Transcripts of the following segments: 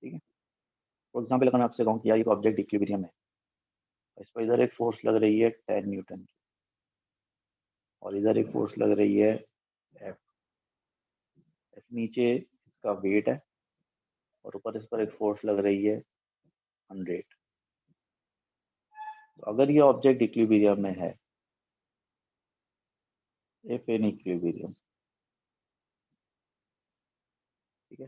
ठीक है। For example अगर मैं आपसे कहूँ कि यार एक ऑब्जेक्ट इक्विलिब्रियम है, इस पर इधर एक फोर्स लग रही है 10 न्यूटन की और इधर एक फोर्स लग रही है एफ, इस नीचे इसका वेट है और ऊपर इस पर एक फोर्स लग रही है 100। तो अगर ये ऑब्जेक्ट इक्विलिब्रियम में है, इफ इन इक्विलिब्रियम, ठीक है,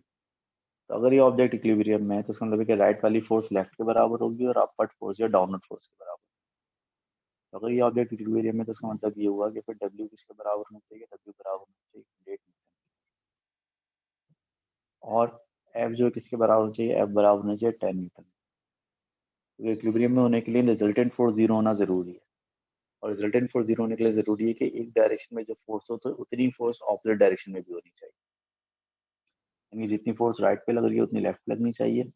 तो अगर ये ऑब्जेक्ट इक्विलिब्रियम में है तो इसका मतलब है कि राइट वाली फोर्स लेफ्ट के बराबर होगी और अपवर्ड फोर्स या डाउनवर्ड फोर्स के बराबर। तो अगर ये ऑब्जेक्ट इक्विलिब्रियम में तो इसका मतलब ये हुआ कि फिर डब्ल्यू किसके बराबर होना चाहिए, डब्ल्यू बराबर होना चाहिए 100 न्यूटन और एफ जो है किसके बराबर होना चाहिए, एफ बराबर होना चाहिए 10 न्यूटन। तो इक्विलिब्रियम में होने के लिए रिजल्टेंट फोर्स जीरो होना जरूरी है और रिजल्टेंट फोर्स जीरो होने के लिए जरूरी है कि एक डायरेक्शन में जो फोर्स हो तो उतनी फोर्स ऑपोजिट डायरेक्शन में भी होनी चाहिए। यानी जितनी फोर्स राइट पे लग रही है उतनी लेफ्ट पे लगनी चाहिए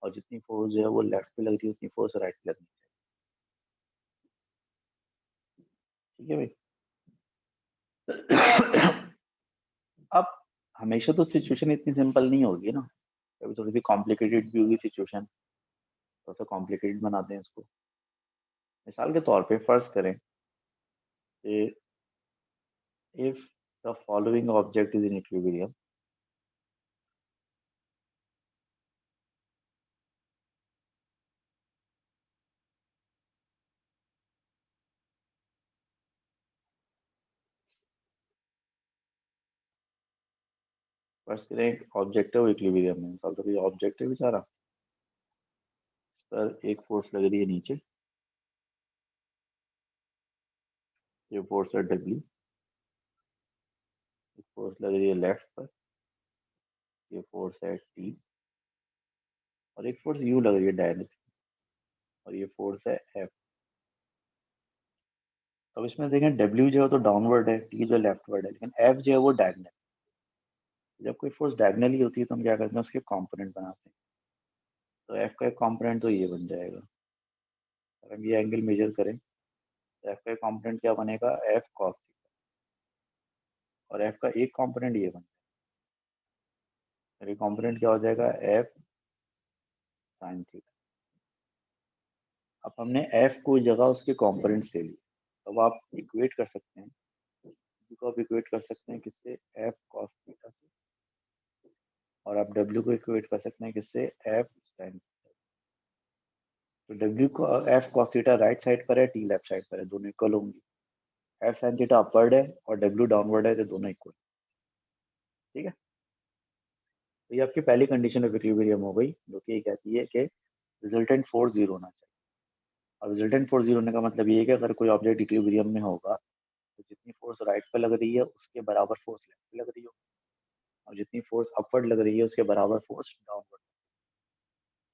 और जितनी फोर्स जो है वो लेफ्ट पे लग रही है उतनी फोर्स राइट पे लगनी चाहिए। ठीक है भाई। अब हमेशा तो सिचुएशन इतनी सिंपल नहीं होगी ना, कभी थोड़ी सी कॉम्प्लिकेटेड भी होगी सिचुएशन, थोड़ा सा कॉम्प्लिकेटेड बनाते हैं इसको। मिसाल के तौर पे फर्ज करें कि if the following object is in equilibrium, first करें एक ऑब्जेक्ट है वो इक्विलिब्रियम में, मिसाल तो ऑब्जेक्ट है बेचारा, इस पर एक फोर्स लग रही है नीचे, ये फोर्स है डब्ल्यू, एक फोर्स लग रही है लेफ्ट पर, ये फोर्स है टी और एक फोर्स यू लग रही है डायरेक्ट और ये फोर्स है एफ। अब इसमें देखें डब्ल्यू जो है तो डाउनवर्ड है, टी जो लेफ्टवर्ड है, लेकिन एफ जो है वो डायगनल। जब कोई फोर्स डायगनली होती है तो हम क्या करते हैं, उसके कंपोनेंट बनाते हैं। तो एफ का एक कंपोनेंट तो ये बन जाएगा, अगर हम ये एंगल मेजर करें तो एफ का एक कंपोनेंट क्या बनेगा, एफ कॉस थीटा, और एफ का एक कंपोनेंट ये बन जाएगा, कंपोनेंट क्या हो जाएगा, एफ साइन थीटा। अब हमने एफ को जगह उसके कंपोनेंट्स ले लिए, अब आप इक्वेट कर सकते हैं, को आप इक्वेट कर सकते हैं किससे, एफ कॉस थीटा से, और आप डब्ल्यू को इक्वेट कर सकते हैं किससे, एफ साइन। तो डब्ल्यू को F cos theta right side पर है, टी लेफ्ट साइड पर है, दोनों इक्वल होंगी। एफ साइन थीटा अपवर्ड है और डब्ल्यू डाउनवर्ड है तो दोनों इक्वल। ठीक है, तो ये आपकी पहली कंडीशन ऑफ इक्विलिब्रियम हो गई, जो कि ये कहती है कि रिजल्टेंट फोर्स जीरो होना चाहिए। और रिजल्टेंट फोर्स जीरो होने का मतलब ये है कि अगर कोई ऑब्जेक्ट इक्विलिब्रियम में होगा तो जितनी फोर्स राइट पे लग रही है उसके बराबर फोर्स लेफ्ट पे लग रही हो, और जितनी फोर्स अपवर्ड लग रही है उसके बराबर फोर्स डाउनवर्ड।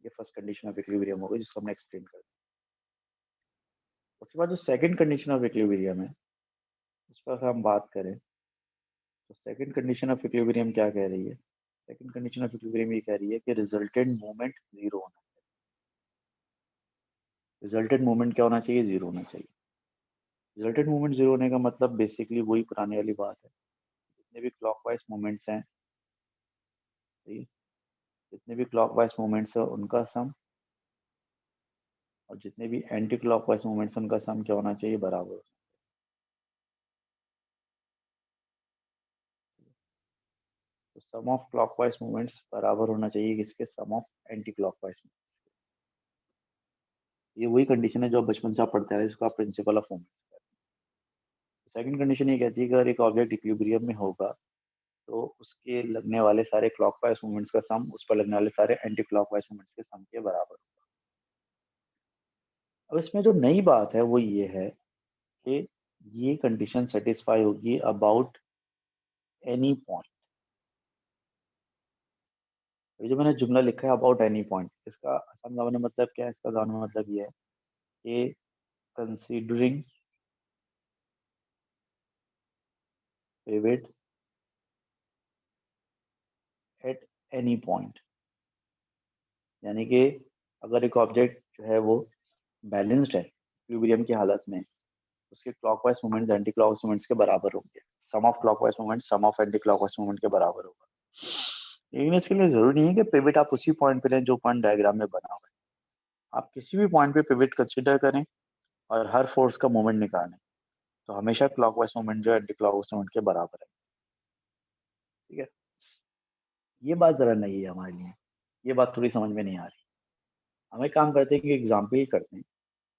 ये फर्स्ट कंडीशन ऑफ इक्विलिब्रियम हो गई जिसको हमने एक्सप्लेन कर दिया। उसके बाद जो सेकंड कंडीशन ऑफ इक्विलिब्रियम है उस पर हम बात करें तो सेकंड कंडीशन ऑफ इक्विलिब्रियम क्या कह रही है, सेकंड कंडीशन ऑफ इक्विलिब्रियम ये कह रही है कि रिजल्टेंट मोमेंट जीरो होना चाहिए। रिजल्टेंट मोमेंट क्या होना चाहिए, जीरो होना चाहिए। रिजल्टेंट मोमेंट जीरो होने का मतलब बेसिकली वही पुराने वाली बात है, जितने भी क्लॉकवाइज मोमेंट्स हैं, सही, जितने भी क्लॉकवाइज मोमेंट्स है उनका सम और जितने भी एंटी क्लॉकवाइज मोमेंट्स उनका सम क्या होना चाहिए, बराबर। तो सम ऑफ क्लॉकवाइज मोमेंट्स बराबर होना चाहिए किसके, सम ऑफ एंटी क्लॉकवाइज। ये वही कंडीशन है जो बचपन से आप पढ़ते हैं, इसको आप principle of moments. Second condition ये कहती है कि अगर एक ऑब्जेक्ट इक्विलिब्रियम में होगा तो उसके लगने वाले सारे क्लॉकवाइज मूवमेंट्स का सम उस पर लगने वाले सारे एंटी क्लॉकवाइज मूवमेंट्स के सम के बराबर होगा। अब इसमें जो नई बात है वो ये है कि ये कंडीशन सेटिस्फाई होगी अबाउट एनी पॉइंट। जो मैंने जुमला लिखा है अबाउट एनी पॉइंट, इसका आसान गाने मतलब क्या है, इसका गाना मतलब ये है कि considering pivot at any point. यानी कि अगर एक ऑब्जेक्ट जो है वो बैलेंस्ड है इक्विलिब्रियम की हालत में, उसके clockwise movements anti clockwise movements के बराबर होंगे, sum of clockwise movement sum of anti clockwise movement के बराबर होगा। लेकिन इसके लिए जरूरी नहीं है कि पिवट आप उसी पॉइंट पे लें जो पॉइंट डायग्राम में बना हुआ है। आप किसी भी पॉइंट पे पिवट कंसिडर करें और हर फोर्स का मोमेंट निकालें, तो हमेशा क्लॉकवाइज मोमेंट जो है एंटी क्लॉकवाइज मोमेंट के बराबर है। ठीक है, ये बात जरा नहीं है हमारे लिए, ये बात थोड़ी समझ में नहीं आ रही। हम एक काम करते हैं कि एग्जाम्पल ही करते हैं।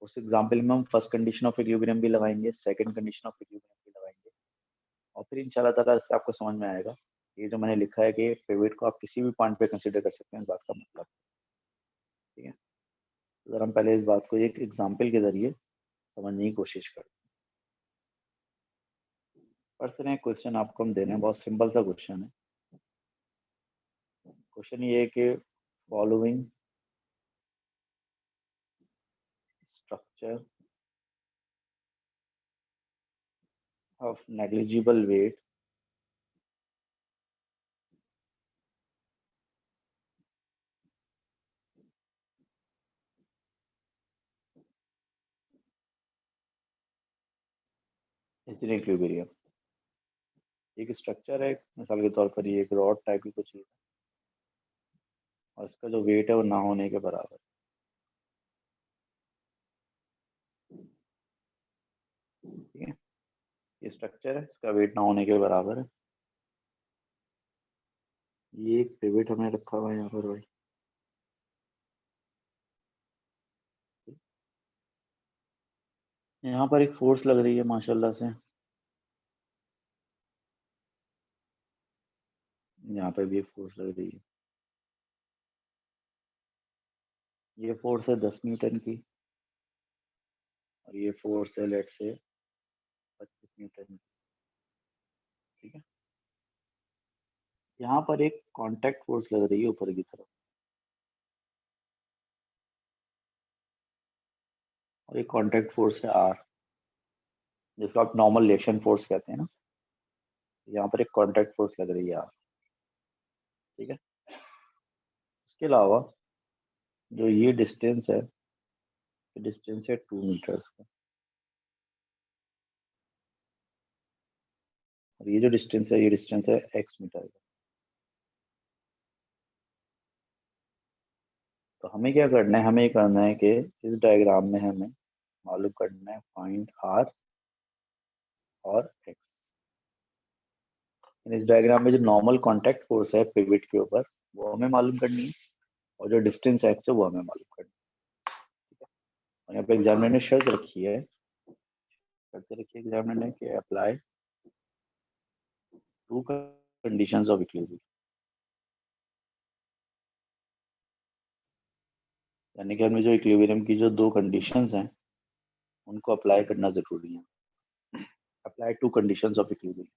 उस एग्जाम्पल में हम फर्स्ट कंडीशन ऑफ इक्विलिब्रियम भी लगाएंगे, सेकंड कंडीशन ऑफ इक्विलिब्रियम भी लगाएंगे, और फिर इंशाल्लाह ताला इससे आपको समझ में आएगा ये जो मैंने लिखा है कि पिवट को आप किसी भी पॉइंट पे कंसीडर कर सकते हैं, इस बात का मतलब। ठीक है, तो जरा हम पहले इस बात को एक एग्जाम्पल के जरिए समझने की कोशिश करते हैं। फर्स्ट है क्वेश्चन आपको हम दे रहे हैं, बहुत सिंपल सा क्वेश्चन है। क्वेश्चन ये है कि following structure of negligible weight is in equilibrium. एक स्ट्रक्चर है, मिसाल के तौर पर ये एक रॉड टाइप की कुछ चीज है, और इसका जो वेट है वो ना होने के बराबर है। ठीक है, ये स्ट्रक्चर है, इसका वेट ना होने के बराबर है। ये एक पिवट हमने रखा हुआ है यहाँ पर भाई। यहाँ पर एक फोर्स लग रही है माशाल्लाह से, यहाँ पे भी एक फोर्स लग रही है। ये फोर्स है 10 न्यूटन की, और ये फोर्स है लेट से 25 न्यूटन की। ठीक है, यहाँ पर एक कांटेक्ट फोर्स लग रही है ऊपर की तरफ, और एक कांटेक्ट फोर्स है आर, जिसको आप नॉर्मल रिएक्शन फोर्स कहते हैं ना। यहाँ पर एक कांटेक्ट फोर्स लग रही है आर। ठीक है, इसके अलावा जो ये डिस्टेंस है, डिस्टेंस है 2 मीटर्स का, और ये जो डिस्टेंस है ये डिस्टेंस है x मीटर का। तो हमें क्या करना है, हमें ये करना है कि इस डायग्राम में हमें मालूम करना है पॉइंट आर और एक्स। इस डायग्राम में जो नॉर्मल कांटेक्ट फोर्स है पिवट के ऊपर वो हमें मालूम करनी है, और जो डिस्टेंस एक्स है वो हमें मालूम करनी है। और यहाँ पे एग्जामिनर ने शर्त रखी है, शर्त रखी है एग्जामिनर ने कि apply to conditions of equilibrium, यानी कि हमें जो इक्विलिब्रियम की जो दो कंडीशंस हैं उनको अप्लाई करना जरूरी है। Apply to conditions of equilibrium,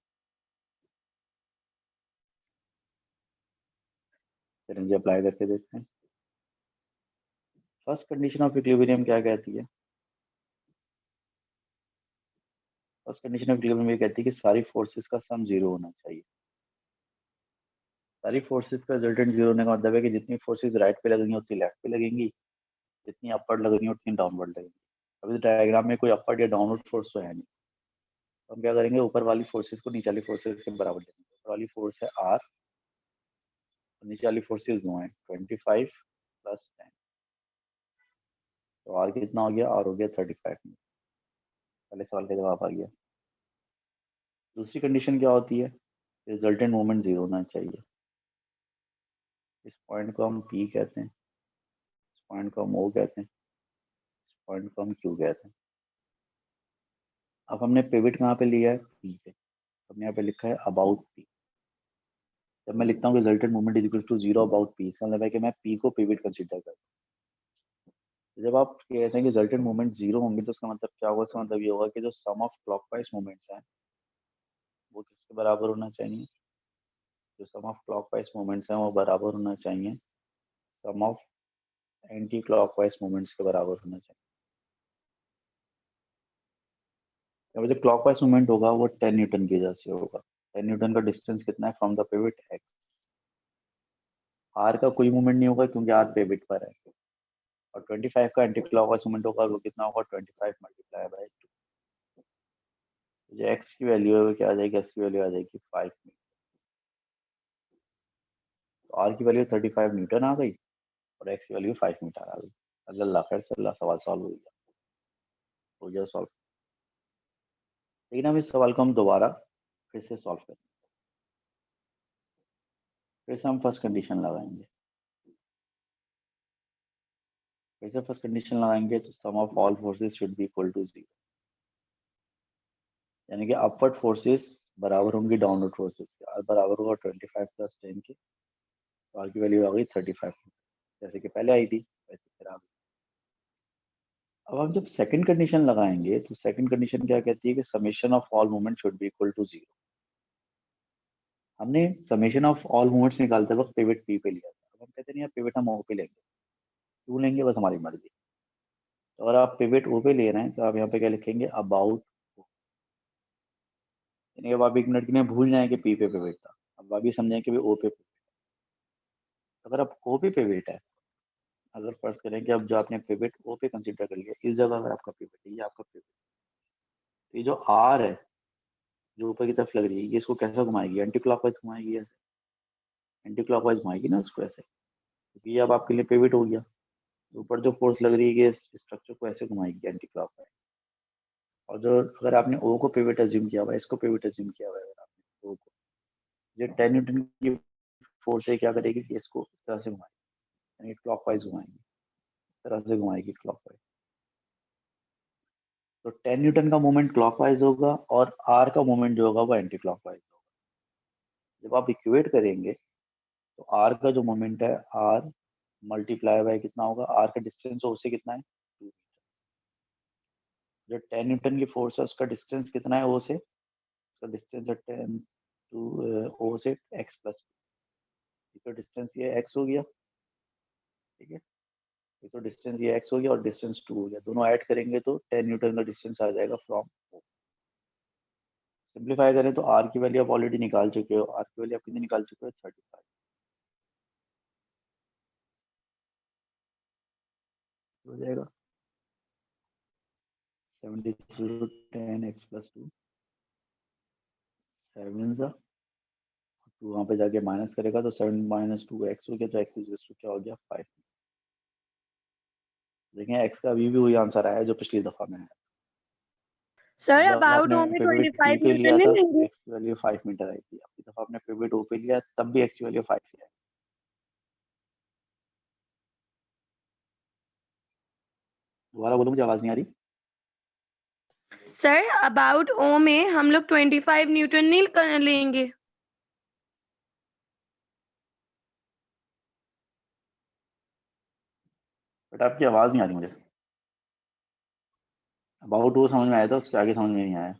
फिर इनसे अप्लाई करके देखते हैं। फर्स्ट कंडीशन ऑफ इक्विलिब्रियम क्या कहती है? फर्स्ट कंडीशन ऑफ इक्विलिब्रियम ये कहती है कि सारी फोर्सेस का सम जीरो होना चाहिए। सारी फोर्सेस का रिजल्टेंट जीरो होने का मतलब है कि जितनी फोर्सेस राइट पे लगेंगी उतनी लेफ्ट पे लगेंगी, जितनी अपवर्ड लगेंगी उतनी डाउनवर्ड लगेंगी। अब इस डायग्राम में कोई अपवर्ड या डाउनवर्ड फोर्स तो है नहीं, तो हम क्या करेंगे, ऊपर वाली फोर्सेस को नीचे वाली फोर्सेस के बराबर लेंगे। ऊपर वाली फोर्स है आर, और नीचे वाली फोर्सेस दो हैं 25 प्लस 10। तो आर कितना हो गया, आर हो गया 35 में। पहले सवाल का जवाब आ गया। दूसरी कंडीशन क्या होती है, रिजल्टेंट मोमेंट जीरो होना चाहिए। इस पॉइंट को हम पी कहते हैं, इस पॉइंट को हम ओ कहते हैं, इस पॉइंट को हम क्यू कहते हैं। अब हमने पिवट कहाँ पे लिया है, पी पे। हमने यहाँ पे लिखा है अबाउट पी। जब मैं लिखता हूँ resultant moment is equal to zero about P, इसका मतलब है कि मैं पी को पिवट कंसीडर करता हूँ। जब आप कहते हैं कि रिजल्टेंट मोमेंट जीरो होंगे तो उसका मतलब क्या होगा, उसका मतलब ये होगा कि जो सम ऑफ क्लॉकवाइज मोमेंट्स हैं वो किसके बराबर होना चाहिए, जो सम ऑफ क्लॉकवाइज मोमेंट्स हैं वो बराबर होना चाहिए सम ऑफ एंटी क्लॉकवाइज मोमेंट्स के बराबर होना चाहिए। अब जो क्लॉकवाइज मूवमेंट होगा वो 10 न्यूटन की वजह से होगा। 10 न्यूटन का डिस्टेंस कितना है from the pivot X. R का कोई मूवमेंट नहीं होगा क्योंकि आर पिवट पर है, और 25 का एंटी क्लॉकवाइज मूवमेंट होगा, वो कितना होगा 25 मल्टीप्लाई बाय 2। जो एक्स की वैल्यू है वो क्या आ जाएगी, एक्स की वैल्यू आ जाएगी 5 मीटर। तो आर की वैल्यू 35 न्यूटन आ गई और एक्स की वैल्यू 5 मीटर आ गई। अल्लाह खैर से अल्लाह सवाल सॉल्व हो गया सॉल्व। लेकिन अब इस सवाल को हम दोबारा फिर से सॉल्व करें। फिर से हम फर्स्ट कंडीशन लगाएंगे। फिर से फर्स्ट कंडीशन लगाएंगे तो sum of all forces should be equal to 0, यानी कि अपवर्ड फोर्सेस बराबर होंगी डाउनवर्ड फोर्सेस के। आर बराबर होगा 25 प्लस 10 के, तो आर की वैल्यू आ गई 35, जैसे कि पहले आई थी वैसे फिर आ गई। अब हम जब सेकंड कंडीशन लगाएंगे तो सेकंड कंडीशन क्या कहती है कि summation of all moment should be equal to 0। हमने समेशन ऑफ ऑल मोमेंट्स निकालते वक्त पिवट पी पे लिया था, अब हम कहते नहीं यार पिवट हम ओ पे लेंगे। क्यों लेंगे? बस हमारी मर्जी। तो अगर आप पिवट ओ पे ले रहे हैं तो आप यहाँ पे क्या लिखेंगे? अबाउट, यानी अब आप 1 मिनट के लिए भूल जाएं कि पी पे पिवट था, अब आप भी समझें कि ओ पे pivot है। अगर आप ओ पे पिवट है, अगर फर्ज करें कि अब जो आपने पिवट ओ पे कंसीडर कर लिया, इस जगह अगर आपका पिवट है, ये आपका पिवट, तो ये जो आर है जो ऊपर की तरफ लग रही है, ये इसको कैसे घुमाएगी? एंटी क्लॉकवाइज घुमाएगी, ऐसे एंटी क्लॉकवाइज घुमाएगी ना इसको ऐसे, क्योंकि ये अब आपके लिए पिवट हो गया। ऊपर जो फोर्स लग रही है ये स्ट्रक्चर को ऐसे घुमाएगी एंटी क्लॉकवाइज। और जो अगर आपने ओ को पिवट अज्यूम किया हुआ है, इसको पिवट अज्यूम किया हुआ है अगर आपने ओ को, ये 10 न्यूटन की फोर्स है, क्या करेगी कि इसको इस तरह से घुमाएगी, यानी क्लॉकवाइज घुमाएगी, इस तरह से घुमाएगी क्लॉकवाइज। तो 10 न्यूटन का मोमेंट क्लॉकवाइज होगा और आर का मोमेंट जो होगा वो एंटी क्लॉकवाइज होगा। जब आप इक्वेट करेंगे तो आर का जो मोमेंट है, आर मल्टीप्लाई बाय कितना होगा? आर का डिस्टेंस ओ से कितना है? 2 मीटर। जो 10 न्यूटन की फोर्स है उसका डिस्टेंस कितना है ओ से? उसका डिस्टेंस है 10 टू ओ से एक्स प्लस, तो डिस्टेंस ये एक्स हो गया, ठीक है। ये तो डिस्टेंस ये एक्स हो गया और डिस्टेंस 2 हो गया, दोनों ऐड करेंगे तो 10 न्यूटन का डिस्टेंस आ जाएगा फ्रॉम ओ। सिंप्लीफाई करें तो आर की वैल्यू आप ऑलरेडी निकाल चुके हो, आर की वैल्यू आप कितनी निकाल चुके हो? 35। हो जाएगा 73 10 एक्स प्लस 2, 7 सा 2 वहाँ पे जाके माइनस करेगा तो 7 माइनस 2 एक्स हो गया, तो एक्स इज टू क्या हो गया? 5। देखें एक्स का अभी भी वही आंसर आया जो पिछली दफा में है। सर पिछली दफा अबाउट आपने ओ में पिवट पी 25 पे न्यूटन लिया नहीं था, लेंगे? एक्स की वैल्यू 5 मीटर आई थी। अगली दफा आपने पिवट ओ पे लिया तब भी एक्स की वैल्यू 5 है। दोबारा बोलो, मुझे आवाज नहीं आ रही। सर अबाउट ओ में हम लोग 25 न्यूटन नहीं लेंगे। बट आपकी आवाज नहीं आ रही मुझे। अबाउट वो समझ में आया था, उसके आगे समझ में नहीं आया।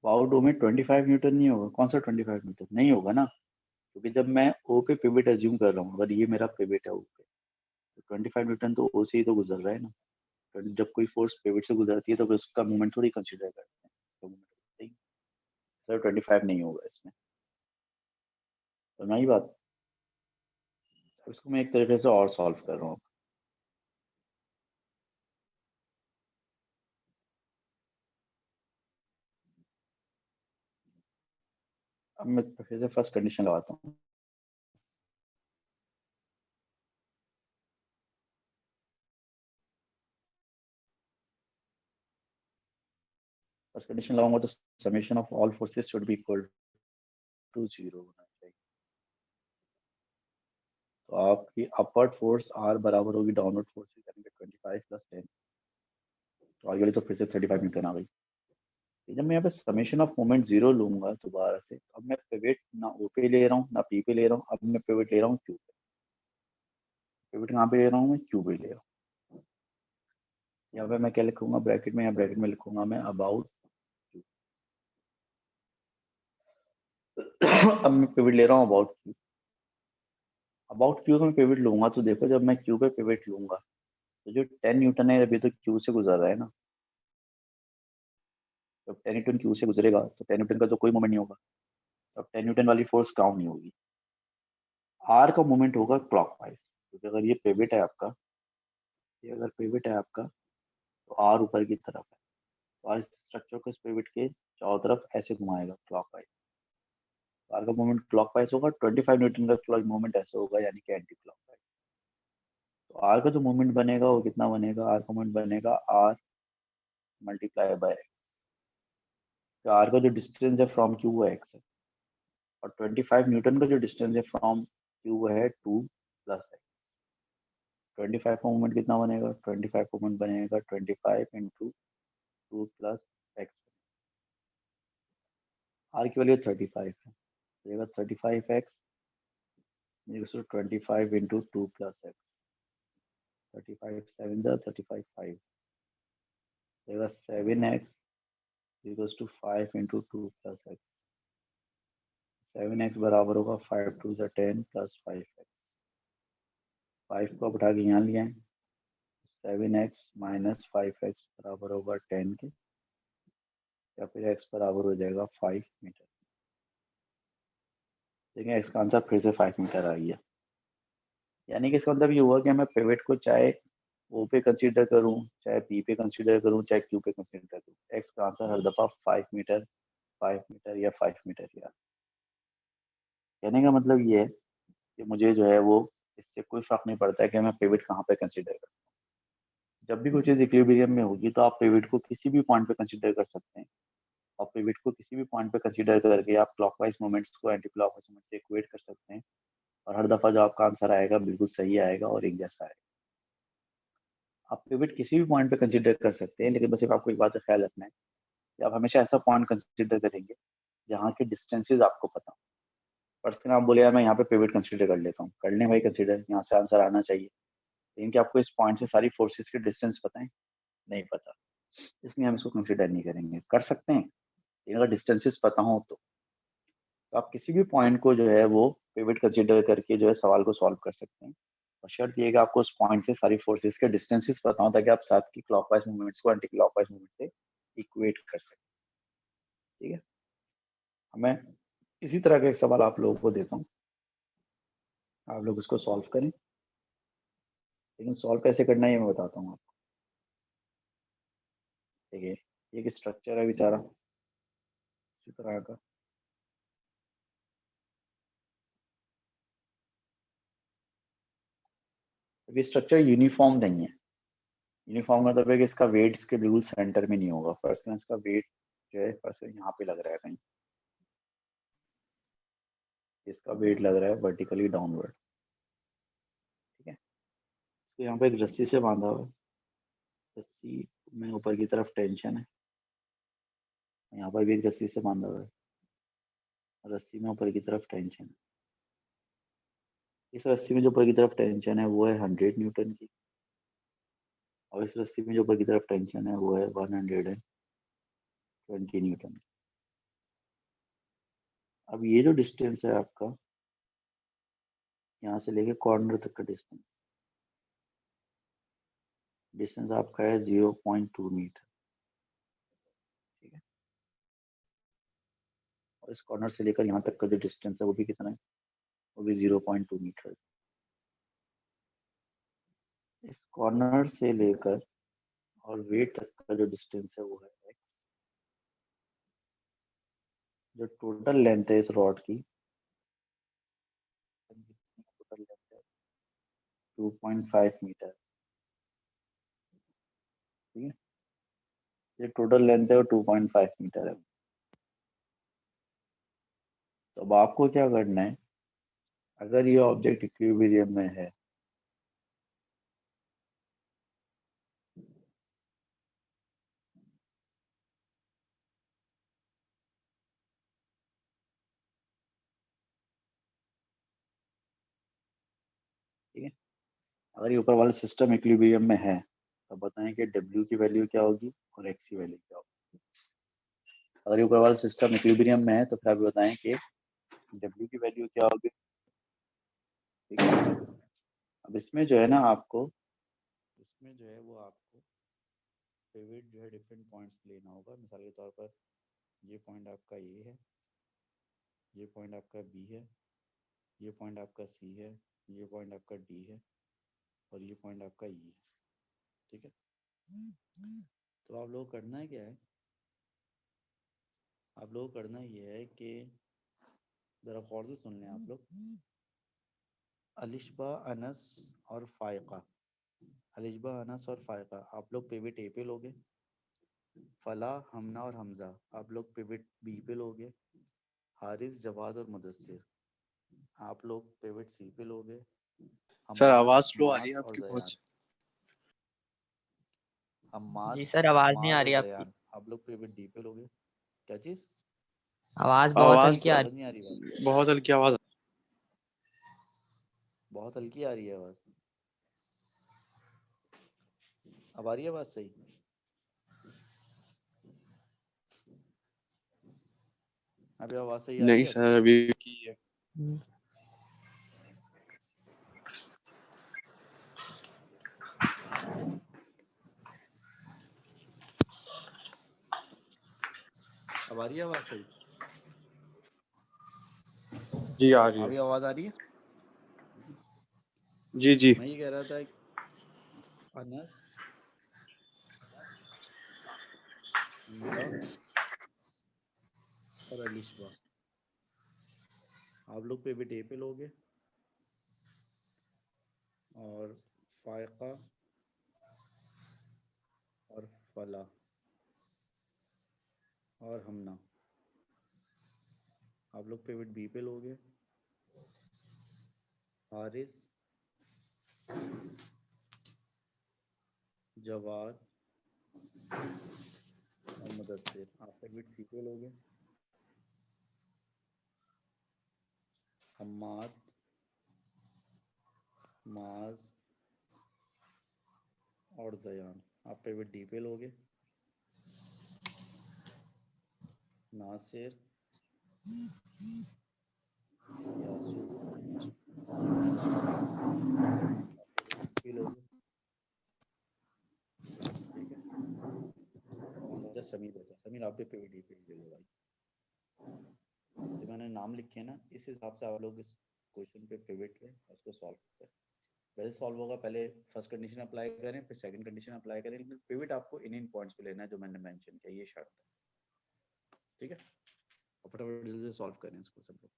अबाउट ओ में 25 न्यूटन नहीं होगा। कौन सा 25 न्यूटन? नहीं होगा ना, क्योंकि जब मैं ओ पे पिवट अज्यूम कर रहा हूँ, अगर ये मेरा पिवट है ओ पे, तो 25 न्यूटन तो ओ से ही तो गुजर रहा है ना। तो जब कोई फोर्स पिवट से गुजरती है तो फिर उसका मूवमेंट थोड़ी कंसीडर करते हैं, उसका मूवमेंट सर 25 नहीं होगा इसमें। तो नहीं बात, इसको मैं एक तरीके से और सॉल्व कर रहा हूँ। अब मैं फिर से फर्स्ट कंडीशन लगाता हूँ। फर्स्ट कंडीशन लगाऊंगा तो summation of all forces should be equal to 0 होना चाहिए। तो आपकी अपवर्ड फोर्स आर बराबर होगी डाउनवर्ड फोर्स से, करेंगे 25 प्लस 10, तो आगे वाली तो फिर से 35 न्यूटन आ गई। जब मैं यहाँ पे समेशन ऑफ मोमेंट 0 लूंगा दोबारा से, अब मैं पिवट ना ओ पे ले रहा हूँ ना पी पे ले रहा हूँ, अब मैं पिवट ले रहा हूँ क्यू पे। पिवट कहाँ पे ले रहा हूँ? मैं क्यू पे ले रहा हूँ। यहाँ पे मैं क्या लिखूंगा ब्रैकेट में? यहाँ ब्रैकेट में लिखूंगा मैं अबाउट क्यू। अब मैं पिवट ले रहा हूँ अबाउट क्यू। अबाउट क्यू में पिवट लूंगा तो देखो, जब मैं क्यू पे पिवट लूंगा तो जो 10 न्यूटन है अभी तो क्यू से गुजर रहा है ना, जब 10 न्यूटन क्यू से गुजरेगा तो 10 न्यूटन का तो कोई मोमेंट नहीं होगा, तब 10 न्यूटन वाली फोर्स काउंट नहीं होगी। आर का मोमेंट होगा क्लॉकवाइज, क्योंकि अगर ये पिवट है आपका, ये अगर पिवट है आपका तो आर ऊपर की तरफ है, तो आर स्ट्रक्चर को इस पिवट के चारों तरफ ऐसे घुमाएगा क्लॉकवाइज। आर का मोमेंट क्लॉकवाइज होगा, 25 न्यूटन का क्लॉक मोमेंट ऐसे होगा, यानी कि एंटी क्लॉकवाइज। तो आर का जो मोमेंट बनेगा वो कितना बनेगा, आर का मोमेंट बनेगा R multiply by X. R का जो डिस्टेंस है फ्रॉम क्यू वो एक्स है, और 25 न्यूटन का जो डिस्टेंस है फ्रॉम क्यू है 2 प्लस एक्स। 25 का मोमेंट कितना बनेगा, 25 का मोमेंट बनेगा 25 इंटू 2 प्लस एक्स। आर की वैल्यू 35 है, 35x 25 into 2 plus X. 35 7 35 5 7x equals to 5 into 2 plus X. 7x बराबर होगा 5 2 10 प्लस 5x। 5 को उठा के यहाँ लिया है, 7x माइनस 5x बराबर होगा 10 के, या फिर x बराबर हो जाएगा 5 मीटर। देखिए x का आंसर फिर से 5 मीटर आ गया। यानी कि इसका मतलब ये हुआ कि मैं पिवट को चाहे ओ पे कंसीडर करूं, चाहे पी पे कंसीडर करूं, चाहे क्यू पे कंसीडर करूं, एक्स का आंसर हर दफा 5 मीटर, 5 मीटर या 5 मीटर ही आता है। कहने का मतलब ये है कि मुझे जो है वो इससे कोई फर्क नहीं पड़ता है कि मैं पिवट कहाँ पे कंसीडर करूँ। जब भी कोई चीज़ इक्विलिब्रियम में होगी तो आप पिवट को किसी भी पॉइंट पे कंसीडर कर सकते हैं, और पिवट को किसी भी पॉइंट पे कंसीडर करके आप क्लॉकवाइज मोमेंट्स को एंटी क्लॉकवाइज मोमेंट्स से इक्वेट कर सकते हैं, और हर दफा जो आपका आंसर आएगा बिल्कुल सही आएगा और एक जैसा आएगा। आप पिवट किसी भी पॉइंट पे कंसीडर कर सकते हैं, लेकिन बस सिर्फ आपको एक बात का ख्याल रखना है कि आप हमेशा ऐसा पॉइंट कंसीडर करेंगे जहाँ के डिस्टेंसेस आपको पता हो। फर्स्ट आप बोले यार मैं यहाँ पे पिवट कंसीडर कर लेता हूँ, कर लें भाई कंसीडर, यहाँ से आंसर आना चाहिए, लेकिन क्या आपको इस पॉइंट से सारी फोर्सेस के डिस्टेंस पता है? नहीं पता, इसलिए हम इसको कंसीडर नहीं करेंगे। कर सकते हैं लेकिन अगर डिस्टेंसेस पता हो तो आप किसी भी पॉइंट को जो है वो पिवट कंसीडर करके जो है सवाल को सॉल्व कर सकते हैं, और शर्त ये है कि आपको उस पॉइंट से सारी फोर्सेस के डिस्टेंसेस पता हो, ताकि आप साथ की क्लॉकवाइज मूवमेंट्स को एंटी क्लॉकवाइज मूवमेंट से इक्वेट कर सकें। ठीक है, मैं इसी तरह का एक सवाल आप लोगों को देता हूँ, आप लोग इसको सॉल्व करें, लेकिन सॉल्व कैसे करना है ये मैं बताता हूँ आपको। ठीक है, ये एक स्ट्रक्चर है बेचारा इसी तरह का, ये स्ट्रक्चर यूनिफॉर्म नहीं है। यूनिफॉर्म का मतलब है कि इसका वेट इसके बिल्कुल सेंटर में नहीं होगा। फर्स्ट में इसका वेट जो है फर्स्ट यहाँ पे लग रहा है कहीं, इसका वेट लग रहा है वर्टिकली डाउनवर्ड। ठीक है, इसको यहाँ पे एक रस्सी से बांधा हुआ है, रस्सी में ऊपर की तरफ टेंशन है, यहाँ पर भी एक रस्सी से बांधा हुआ है, रस्सी में ऊपर की तरफ टेंशन है। इस रस्सी में जो ऊपर की तरफ टेंशन है वो है 100 न्यूटन की, और इस रस्सी में जो ऊपर की तरफ टेंशन है वो है 120 न्यूटन की। अब ये जो डिस्टेंस है आपका, यहाँ से लेके कॉर्नर तक का डिस्टेंस, डिस्टेंस आपका है 0.2 मीटर। ठीक है, और इस कॉर्नर से लेकर यहाँ तक का जो डिस्टेंस है वो भी कितना है, वो भी 0.2 मीटर। इस कॉर्नर से लेकर और वेट तक का जो डिस्टेंस है वो है x। जो टोटल लेंथ है इस रॉड की, टोटल लेंथ है 2.5 मीटर। ठीक है, ये टोटल लेंथ है वो 2.5 मीटर है। तो अब आपको क्या करना है, अगर ये ऑब्जेक्ट इक्विलिब्रियम में है, ठीक है, अगर ये ऊपर वाला सिस्टम इक्विलिब्रियम में है तो बताएं कि W की वैल्यू क्या होगी और X की वैल्यू क्या होगी। अगर ये ऊपर वाला सिस्टम इक्विलिब्रियम में है तो फिर आप बताएं कि W की वैल्यू क्या होगी ठीक है। अब इसमें जो है ना आपको पिवट जो है डिफरेंट पॉइंट्स लेना होगा। मिसाल के तौर पर ये पॉइंट आपका ए है, ये पॉइंट आपका बी है, ये पॉइंट आपका सी है, ये पॉइंट आपका डी है और ये पॉइंट आपका ई है। ठीक है। तो आप लोगों को करना है क्या है, आप लोगों को करना ये है कि ज़रा गौर से सुन लें आप लोग। अलिशबा, अनस और फायका, अलिशबा, अनस और फायका आप लोग पिवट ए पे लोगे। फला, हमना और हमजा आप लोग पिवट बी पे लोगे। हारिस, जवाद और मुदस्सिर आप लोग पिवट सी पे लोगे। सर हम्माद, आवाज स्लो आ रही मास है और आपकी जयान, बहुत। हम्माद, जी सर, आवाज नहीं माज आ और रही आपकी। जयान आप लोग पिवट डी पे लोगे। क्या चीज? आवाज बहुत आवाज हल्की आ समझ रही। नहीं आ रही बात? बहुत हल्की आवाज। बहुत हल्की आ रही है आवाज। अब आ रही है आवाज सही? अभी आवाज सही आ रही नहीं है? सर अभी की है। अब आ रही है आवाज सही? जी आ रही अभी है। आवाज आ रही है? जी जी। मैं ये कह रहा था अनस, हमजा और अलिशबा आप लोग पिवट ए पे लोगे और फायका और फला और हमना आप लोग पिवट बी पे लोगे। हारिस, जवाद और मुदस्सिर आप पिवट सी पे लोगे। हम्माद, माज और जयान आप पिवट डी पे लोगे। नासिर, यासूर पे लोगे। ठीक है। बचा समीर, बचा समीर आप भी पिवट डी पे ले लो भाई। जो मैंने नाम लिखे हैं ना इस हिसाब से आप लोग इस क्वेश्चन पे पिवट लें और उसको सॉल्व करें। वैसे सॉल्व होगा, पहले फर्स्ट कंडीशन अप्लाई करें फिर सेकंड कंडीशन अप्लाई करें, लेकिन पिवट आपको इन पॉइंट्स पे लेना है जो मैंने मेंशन किया, ये शर्त है। ठीक है। और फटाफट जल्दी से सॉल्व करें इसको सब लोग।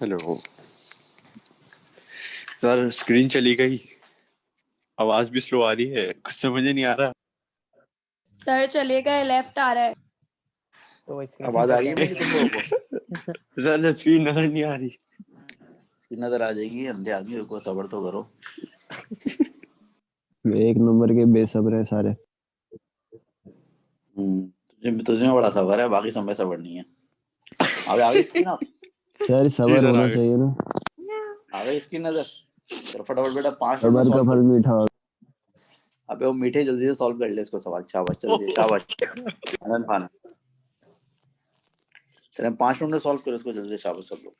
हेलो सर, स्क्रीन चली गई, आवाज भी स्लो आ रही है, कुछ समझ नहीं आ रहा। सर चले गए, लेफ्ट आ रहा है। तो आवाज आ रही है मेरी तुम लोगों को? सर स्क्रीन नजर नहीं आ रही। इसकी नजर आ जाएगी, अंधे आदमी को सब्र तो करो। एक नंबर के बेसब्र है सारे। तुझे तुझे बड़ा सब्र है, बाकी सब में सब्र नहीं है। अबे आ गई स्क्रीन आप? सर जी सबर सर आ होना गए। चाहिए ना। आ गई स्क्रीन नजर? चलो फटाफट बेटा 5 मिनट में सबर का सॉल्व फल कर। मीठा होगा। अबे वो मीठे, जल्दी से सॉल्व कर ले इसको सवाल। शाबाश, जल्दी शाबाश अनंत खान। चलो 5 मिनट में सॉल्व करो इसको जल्दी, शाबाश सब लोग।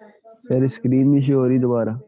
सर स्क्रीन नहीं शो हो रही दोबारा।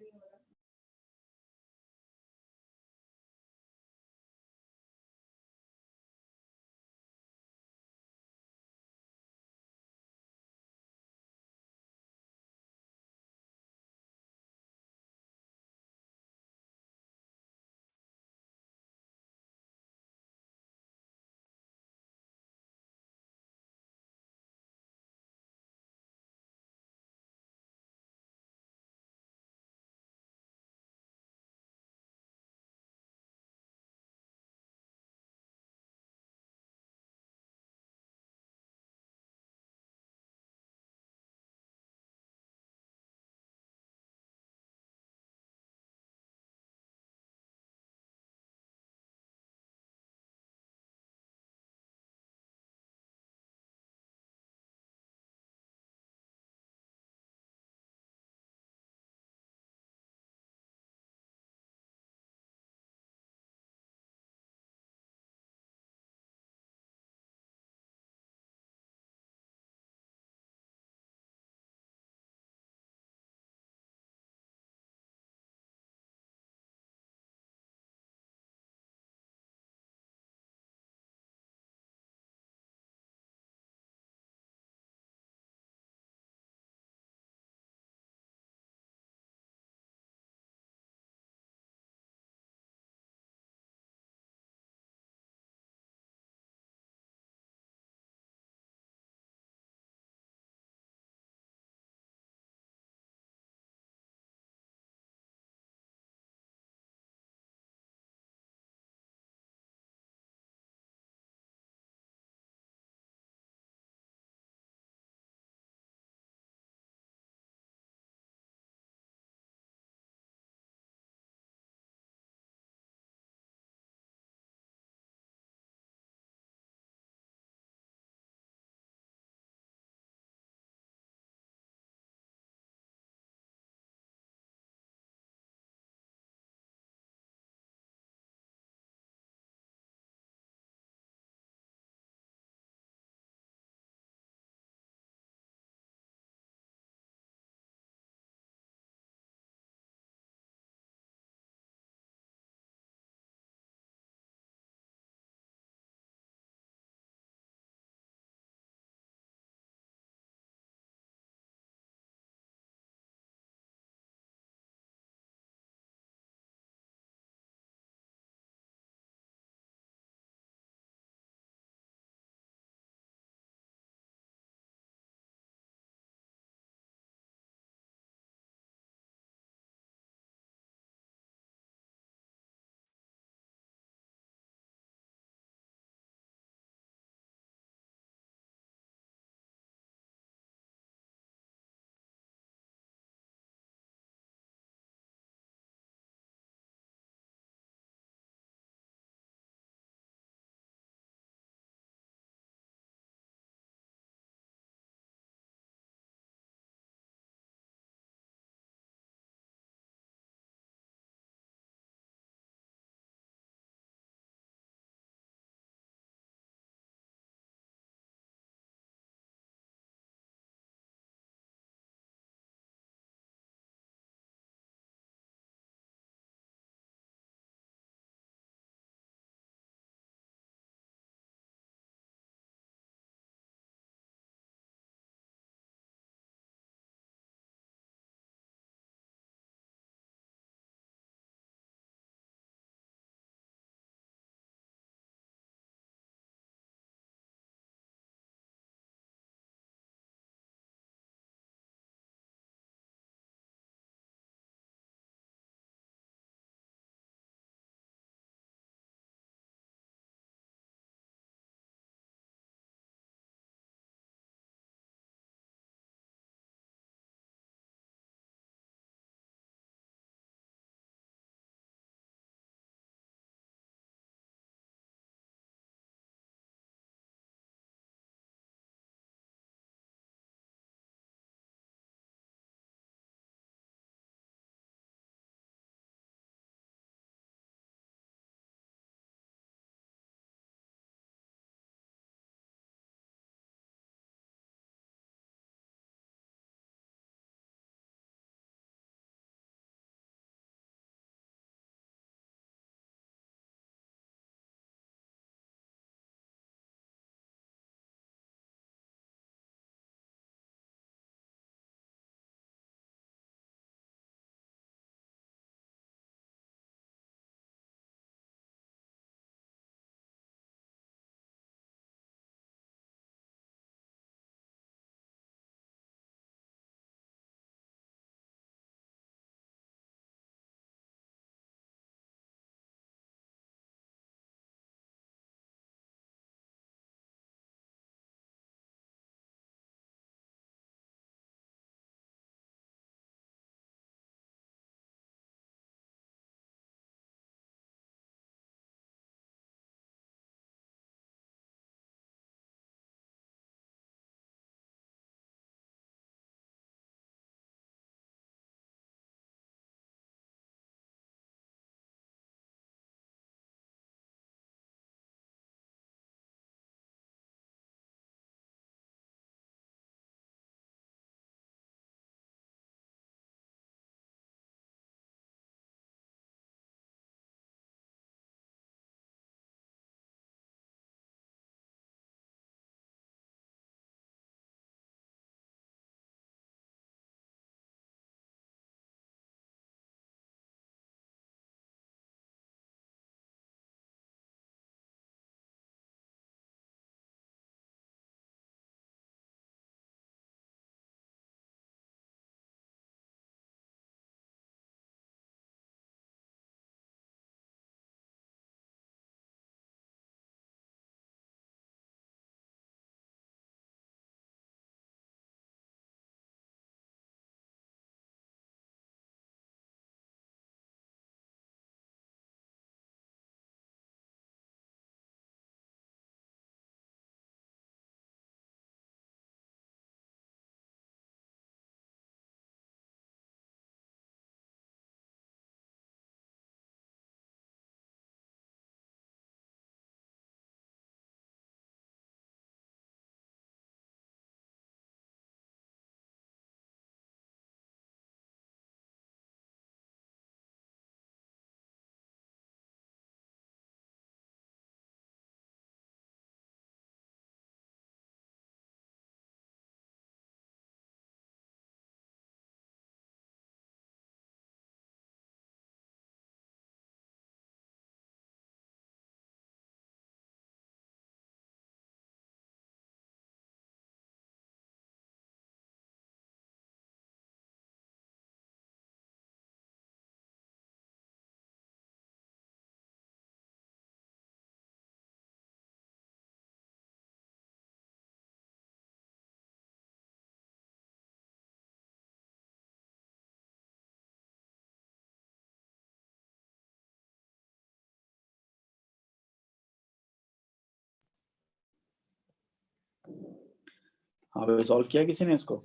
हाँ भाई, सॉल्व किया किसी ने इसको?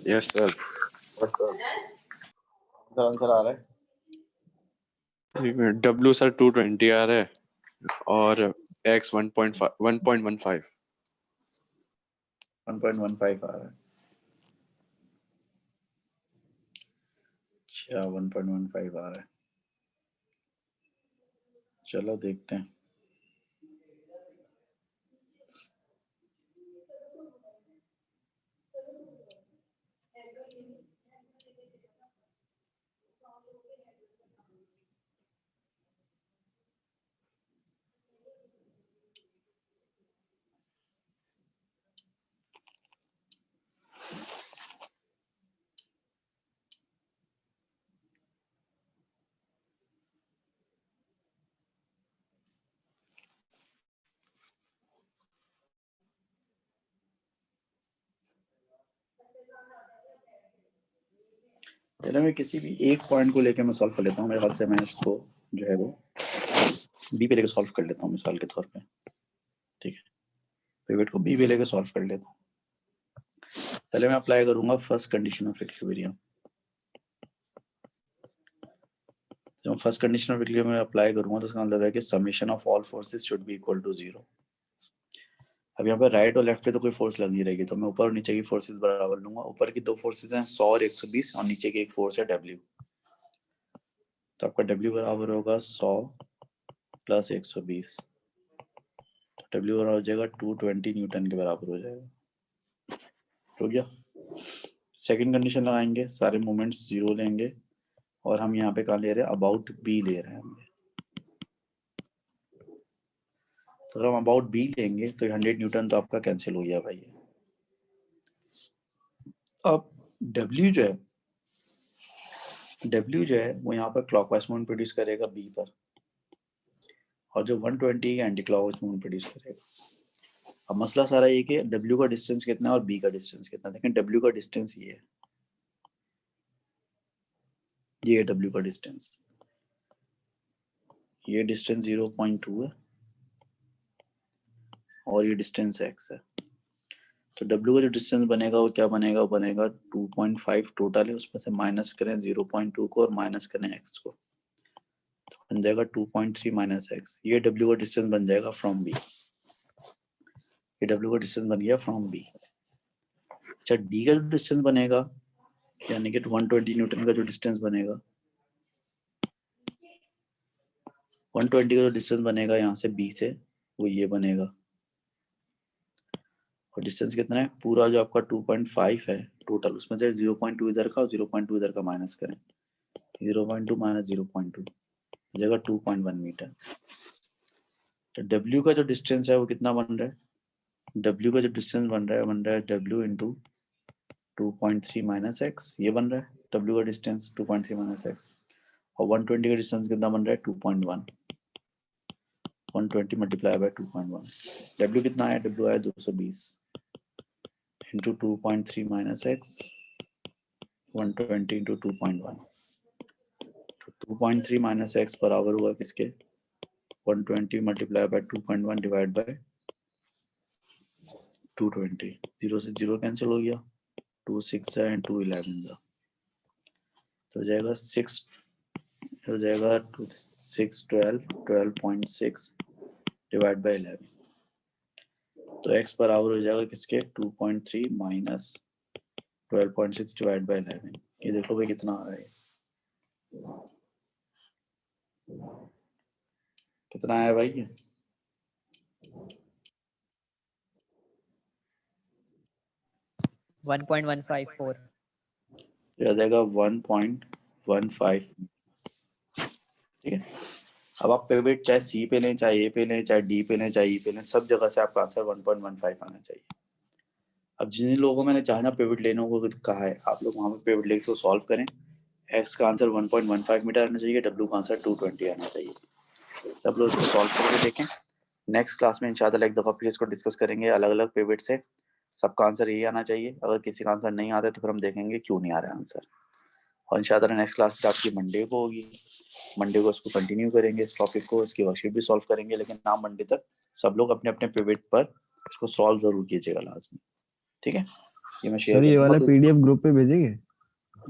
Yes sir. आंसर आ रहा है? W सर 220 आ रहा है और X 1.15 1.15 आ रहा है। अच्छा 1.15 आ रहा है। चलो देखते हैं। चलो मैं किसी भी एक पॉइंट को लेकर मैं सॉल्व कर लेता हूँ। मेरे ख्याल से मैं इसको जो है वो बी पे लेकर सॉल्व कर लेता हूँ मिसाल के तौर पे। ठीक है, पिवट को बी पे लेकर सॉल्व कर लेता हूँ। पहले मैं अप्लाई करूंगा फर्स्ट कंडीशन ऑफ इक्विलिब्रियम। जब फर्स्ट कंडीशन ऑफ इक्विलिब्रियम में अप्लाई करूंगा तो इसका मतलब है कि summation of all forces should be equal to 0। अब यहाँ पर राइट और लेफ्ट पे तो कोई फोर्स लग नहीं रहेगी, तो मैं ऊपर और नीचे की फोर्सेस बराबर लूंगा। ऊपर की दो फोर्सेस हैं 100 और 120 और नीचे की एक फोर्स है W। तो आपका W बराबर होगा 100 प्लस 120। तो W बराबर हो जाएगा 220 न्यूटन के बराबर हो जाएगा। हो गया। सेकंड कंडीशन लगाएंगे, सारे मोमेंट्स 0 लेंगे और हम यहाँ पे कहाँ ले रहे हैं, अबाउट B ले रहे हैं। तो अगर हम अबाउट B लेंगे तो 100 न्यूटन तो आपका कैंसिल हो गया भाई। अब W जो है वो यहाँ पर क्लॉकवाइज मोमेंट प्रोड्यूस करेगा B पर, और जो 120 एंटी क्लॉकवाइज मोमेंट प्रोड्यूस करेगा। अब मसला सारा ये कि W का डिस्टेंस कितना है और B का डिस्टेंस कितना है। देखें W का डिस्टेंस ये है, ये W का डिस्टेंस, ये डिस्टेंस 0.2 है और ये डिस्टेंस X है। तो W का जो डिस्टेंस बनेगा वो क्या बनेगा, वो बनेगा 2.5 टोटल है, उसमें से माइनस करें 0.2 को और माइनस करें X को, तो बन जाएगा 2.3 माइनस X। ये W का डिस्टेंस बन जाएगा फ्रॉम B। ये W का डिस्टेंस बन गया फ्रॉम B। अच्छा D का जो डिस्टेंस बनेगा, यानी कि 120 न्यूटन का जो डिस्टेंस बनेगा, 120 का जो डिस्टेंस बनेगा यहाँ से B से, वो ये बनेगा। और डिस्टेंस कितना है, पूरा जो आपका 2.5 है टोटल, उसमें से 0.2 इधर का और 0.2 इधर का माइनस करें, 0.2 माइनस 0.2 जगह 2.1 मीटर। तो W का जो डिस्टेंस है वो कितना बन रहा है, W का जो डिस्टेंस बन रहा है W इंटू 2.3 माइनस एक्स, ये बन रहा है W का डिस्टेंस 2.3 माइनस एक्स। और 120 का डिस्टेंस कितना बन रहा है 2.1, 120 मल्टीप्लाई बाय 2.1। W कितना आया, W आया 220 into 2.3 minus x, 120 into 2.1। 2.3 minus x बराबर हुआ किसके, 120 मल्टीप्लाई बाय 2.1 डिवाइड बाय 220। 0 से 0 कैंसिल हो गया, 2 6 है एंड 2 11 है, तो हो जाएगा 6, हो जाएगा 6 12 12.6 डिवाइड बाय 11। तो x बराबर हो जाएगा किसके, 2.3 माइनस 12.6 डिवाइड बाय 11। ये देखो भाई कितना आ रहा है, कितना आया भाई ये, one point one five four. आ जाएगा 1.15। ठीक है। अब आप पिवट चाहे सी पे लें, चाहे ए पे लें, चाहे डी पे लें, चाहे ई पे लें, सब जगह से आपका आंसर 1.15 आना चाहिए। अब जिन लोगों को मैंने जहाँ पिवट लेने को कहा है, आप लोग वहाँ पे पिवट लेके सॉल्व करें। एक्स का आंसर 1.15 मीटर आना चाहिए, डब्ल्यू का आंसर 220 आना चाहिए। सब लोग इसको सॉल्व करके देखें। नेक्स्ट क्लास में इंशाल्लाह एक दफ़ा फिर इसको डिस्कस करेंगे अलग अलग पिवट से। सबका आंसर यही आना चाहिए। अगर किसी का आंसर नहीं आता तो फिर हम देखेंगे क्यों नहीं आ रहा आंसर। और इंशाल्लाह नेक्स्ट क्लास आपकी मंडे को होगी। मंडे को इसको कंटिन्यू करेंगे, इस टॉपिक को, इसकी वर्कशीट भी सॉल्व करेंगे। लेकिन ना मंडे तक सब लोग अपने अपने पिवट पर इसको सॉल्व जरूर कीजिएगा लाजमी, ठीक है। ये मैं शेयर सर ये करूंगा वाला तो पीडीएफ ग्रुप पे भेजेंगे?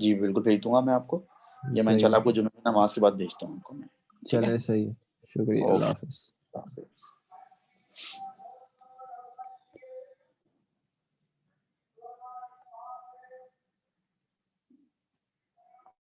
जी बिल्कुल भेज दूंगा मैं आपको। ये मैं सही इंशाल्लाह है। आपको जुम्मे की नमाज के बाद भेजता हूँ आपको मैं, ठीक है। चले सही है, शुक्रिया, अल्लाह ओके, हाफिज। हाफिज़।